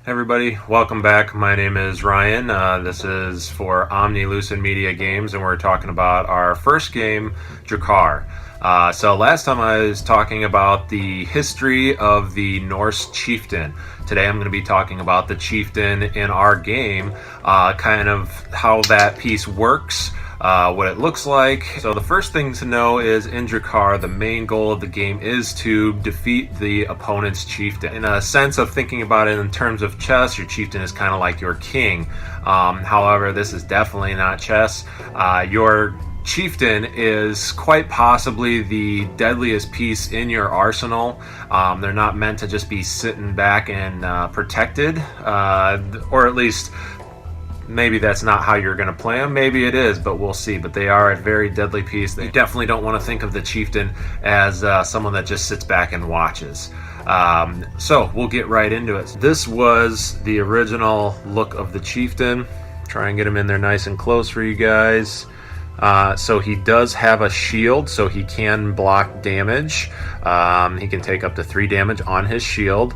Everybody, welcome back. My name is Ryan. This is for Omni Lucid Media Games, and we're talking about our first game, Drakkar. So last time I was talking about the history of the Norse Chieftain. Today I'm going to be talking about the Chieftain in our game, kind of how that piece works, what it looks like. So the first thing to know is in Drakkar, the main goal of the game is to defeat the opponent's chieftain. In a sense of thinking about it in terms of chess, your chieftain is kind of like your king. However, this is definitely not chess. Your chieftain is quite possibly the deadliest piece in your arsenal. They're not meant to just be sitting back and protected, or at least maybe that's not how you're going to play them. Maybe it is, but we'll see. But they are a very deadly piece. You definitely don't want to think of the chieftain as someone that just sits back and watches. So we'll get right into it. This was the original look of the chieftain. Try and get him in there nice and close for you guys. So he does have a shield, so he can block damage. He can take up to 3 damage on his shield.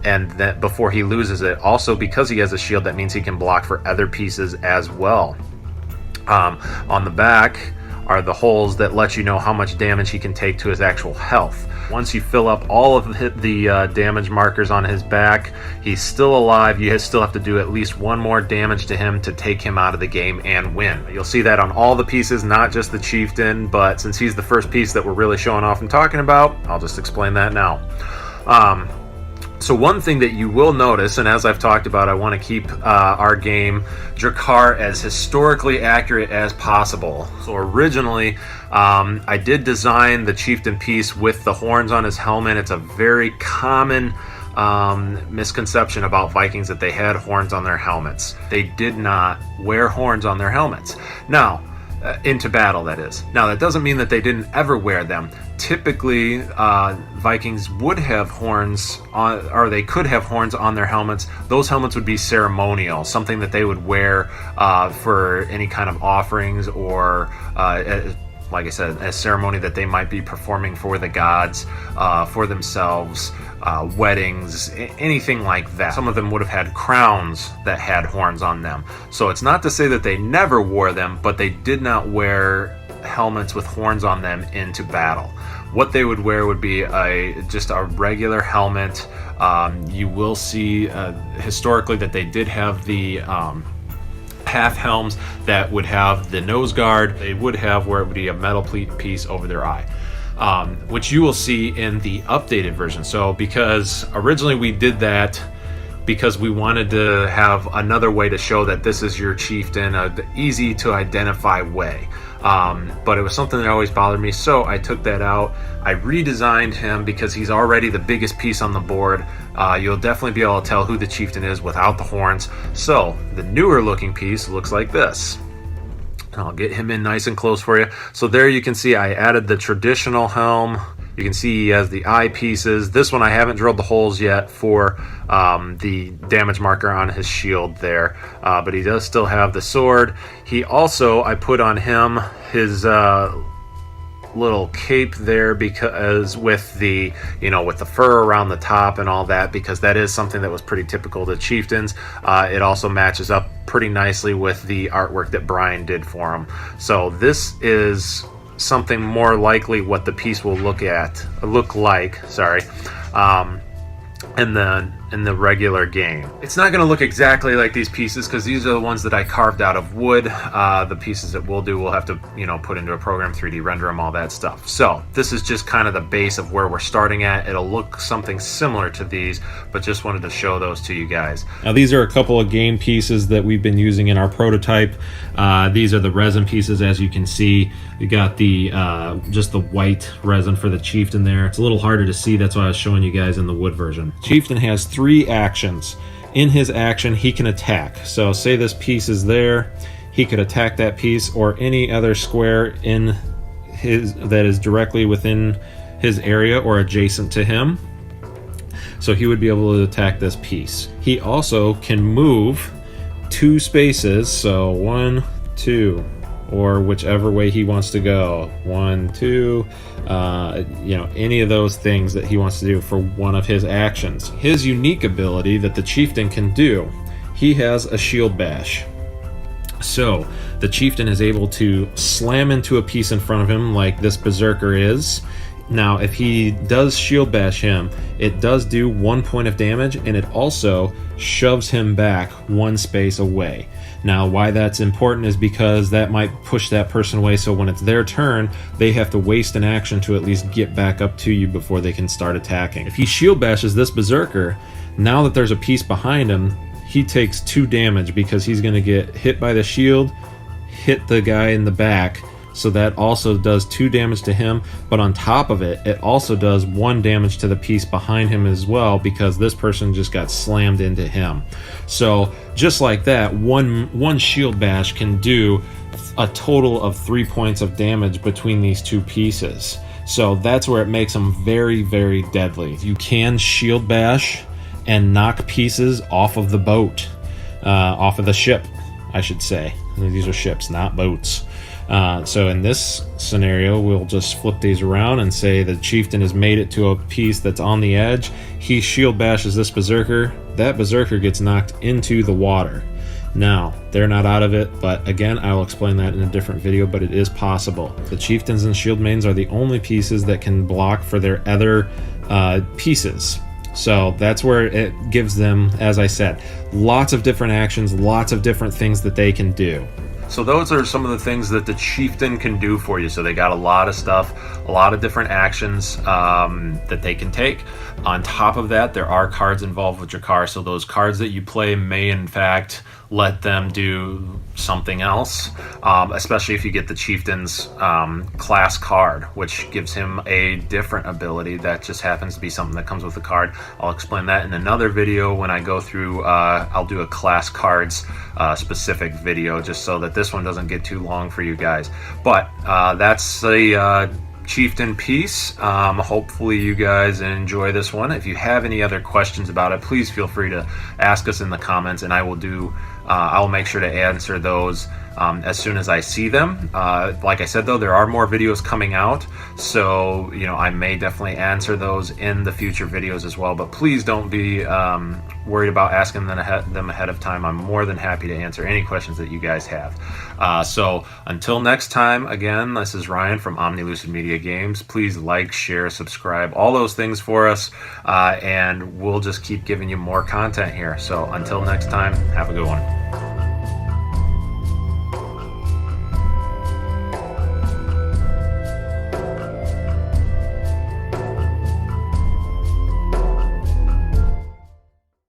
And that before he loses it. Also, because he has a shield, that means he can block for other pieces as well. On the back are the holes that let you know how much damage he can take to his actual health. Once you fill up all of the damage markers on his back, he's still alive. You still have to do at least 1 more damage to him to take him out of the game and win. You'll see that on all the pieces, not just the chieftain, but since he's the first piece that we're really showing off and talking about, I'll just explain that now. So one thing that you will notice, and as I've talked about, I want to keep our game Drakkar as historically accurate as possible. So originally, I did design the chieftain piece with the horns on his helmet. It's a very common misconception about Vikings that they had horns on their helmets. They did not wear horns on their helmets. Now, into battle, that is. Now, that doesn't mean that they didn't ever wear them. Typically, Vikings would have horns on, or they could have horns on their helmets. Those helmets would be ceremonial, something that they would wear for any kind of offerings or like I said, a ceremony that they might be performing for the gods, for themselves, weddings, anything like that. Some of them would have had crowns that had horns on them. So it's not to say that they never wore them, but they did not wear helmets with horns on them into battle. What they would wear would be just a regular helmet. You will see historically that they did have the half helms that would have the nose guard. They would have where it would be a metal piece over their eye, which you will see in the updated version. So because originally we did that because we wanted to have another way to show that this is your chieftain, an easy to identify way. But it was something that always bothered me, so I took that out. I redesigned him because he's already the biggest piece on the board. You'll definitely be able to tell who the chieftain is without the horns. So the newer looking piece looks like this. I'll get him in nice and close for you. So there you can see I added the traditional helm. You can see he has the eye pieces. This one I haven't drilled the holes yet for the damage marker on his shield there, but he does still have the sword. He also, I put on him his little cape there because with the with the fur around the top and all that, because that is something that was pretty typical to chieftains. It also matches up pretty nicely with the artwork that Brian did for him. So this is something more likely what the piece will look like in the regular game. It's not going to look exactly like these pieces because these are the ones that I carved out of wood. The pieces that we'll have to put into a program, 3D render them, all that stuff. So this is just kind of the base of where we're starting at. It'll look something similar to these, but just wanted to show those to you guys. Now these are a couple of game pieces that we've been using in our prototype. These are the resin pieces, as you can see. You got the just the white resin for the chieftain there. It's a little harder to see, that's why I was showing you guys in the wood version. Chieftain has 3 actions. In his action, he can attack. So say this piece is there, he could attack that piece or any other square in his that is directly within his area or adjacent to him. So he would be able to attack this piece. He also can move 2 spaces, so 1, 2, or whichever way he wants to go. 1, 2, any of those things that he wants to do for one of his actions. His unique ability that the Chieftain can do, he has a shield bash. So the Chieftain is able to slam into a piece in front of him like this Berserker is. Now, if he does shield bash him, it does do 1 point of damage, and it also shoves him back 1 space away. Now, why that's important is because that might push that person away, so when it's their turn, they have to waste an action to at least get back up to you before they can start attacking. If he shield bashes this Berserker, now that there's a piece behind him, he takes 2 damage because he's going to get hit by the shield, hit the guy in the back, so that also does 2 damage to him, but on top of it, it also does 1 damage to the piece behind him as well, because this person just got slammed into him. So just like that, one shield bash can do a total of 3 points of damage between these 2 pieces. So that's where it makes them very, very deadly. You can shield bash and knock pieces off of the boat, off of the ship, I should say. These are ships, not boats. So in this scenario, we'll just flip these around and say the Chieftain has made it to a piece that's on the edge. He shield bashes this Berserker. That Berserker gets knocked into the water. Now, they're not out of it, but again, I will explain that in a different video, but it is possible. The Chieftains and Shield Maidens are the only pieces that can block for their other pieces. So that's where it gives them, as I said, lots of different actions, lots of different things that they can do. So those are some of the things that the Chieftain can do for you. So they got a lot of stuff, a lot of different actions that they can take. On top of that, there are cards involved with Jakar. So those cards that you play may in fact let them do something else, especially if you get the Chieftain's class card, which gives him a different ability that just happens to be something that comes with the card. I'll explain that in another video when I go through, I'll do a class cards specific video, just so that this one doesn't get too long for you guys. But that's the Chieftain piece. Hopefully you guys enjoy this one. If you have any other questions about it, please feel free to ask us in the comments, and I will make sure to answer those as soon as I see them. Like I said, though, there are more videos coming out, so I may definitely answer those in the future videos as well. But please don't be worried about asking them ahead of time. I'm more than happy to answer any questions that you guys have. So until next time, again, this is Ryan from Omnilucid Media Games. Please like, share, subscribe, all those things for us, and we'll just keep giving you more content here. So until next time, have a good one.